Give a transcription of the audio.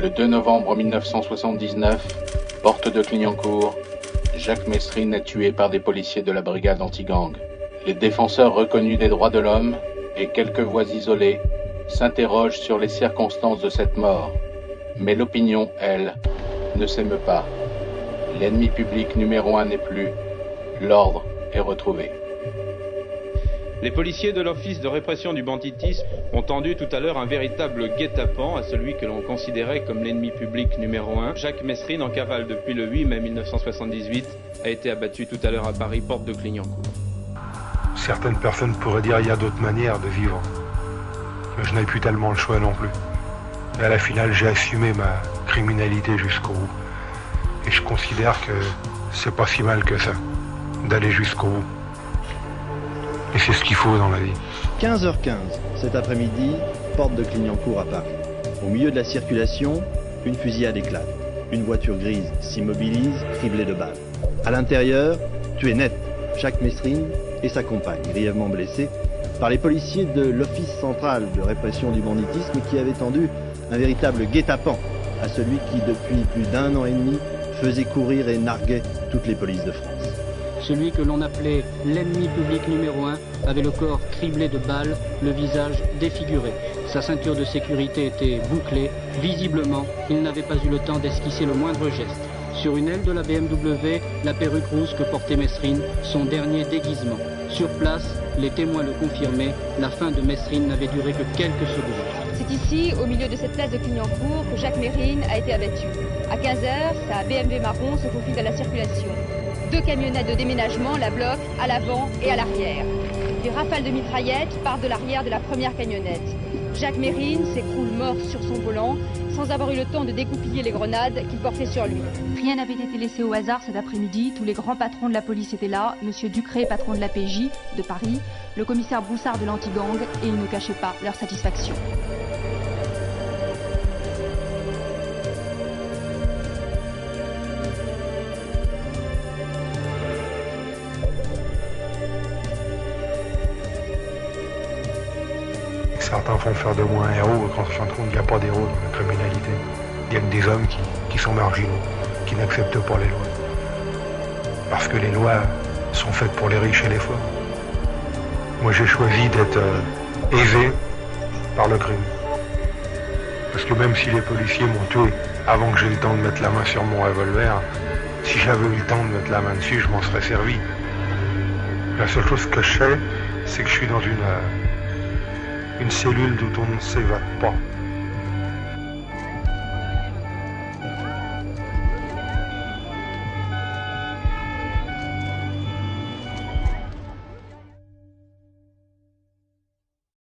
Le 2 novembre 1979, porte de Clignancourt, Jacques Messrine est tué par des policiers de la brigade anti-gang. Les défenseurs reconnus des droits de l'homme et quelques voix isolées s'interrogent sur les circonstances de cette mort. Mais l'opinion, elle, ne s'émeut pas. L'ennemi public numéro 1 n'est plus. L'ordre est retrouvé. Les policiers de l'Office de répression du banditisme ont tendu tout à l'heure un véritable guet-apens à celui que l'on considérait comme l'ennemi public numéro 1. Jacques Messrine, en cavale depuis le 8 mai 1978, a été abattu tout à l'heure à Paris, porte de Clignancourt. Certaines personnes pourraient dire qu'il y a d'autres manières de vivre. Mais je n'avais plus tellement le choix non plus. Et à la finale, j'ai assumé ma criminalité jusqu'au bout. Et je considère que c'est pas si mal que ça, d'aller jusqu'au bout. Et c'est ce qu'il faut dans la vie. 15h15, cet après-midi, porte de Clignancourt à Paris. Au milieu de la circulation, une fusillade éclate. Une voiture grise s'immobilise, criblée de balles. À l'intérieur, tué net, Jacques Messrine et sa compagne, grièvement blessés par les policiers de l'Office central de répression du banditisme qui avaient tendu un véritable guet-apens à celui qui, depuis plus d'1 an et demi, faisait courir et narguait toutes les polices de France. Celui que l'on appelait l'ennemi public numéro 1 avait le corps criblé de balles, le visage défiguré. Sa ceinture de sécurité était bouclée. Visiblement, il n'avait pas eu le temps d'esquisser le moindre geste. Sur une aile de la BMW, la perruque rouge que portait Messrine, son dernier déguisement. Sur place, les témoins le confirmaient, la fin de Messrine n'avait duré que quelques secondes. C'est ici, au milieu de cette place de Clignancourt, que Jacques Messrine a été abattu. À 15h, sa BMW marron se confine à la circulation. 2 camionnettes de déménagement la bloquent à l'avant et à l'arrière. Des rafales de mitraillettes partent de l'arrière de la première camionnette. Jacques Messrine s'écroule mort sur son volant, sans avoir eu le temps de dégoupiller les grenades qu'il portait sur lui. Rien n'avait été laissé au hasard cet après-midi. Tous les grands patrons de la police étaient là. Monsieur Ducré, patron de la PJ de Paris, le commissaire Broussard de l'anti-gang, et ils ne cachaient pas leur satisfaction. Certains font faire de moi un héros, quand en fin de compte, il n'y a pas d'héros dans la criminalité. Il n'y a que des hommes qui sont marginaux, qui n'acceptent pas les lois. Parce que les lois sont faites pour les riches et les forts. Moi, j'ai choisi d'être aisé par le crime. Parce que même si les policiers m'ont tué avant que j'aie le temps de mettre la main sur mon revolver, si j'avais eu le temps de mettre la main dessus, je m'en serais servi. La seule chose que je sais, c'est que je suis dans une cellule dont on ne s'évade pas.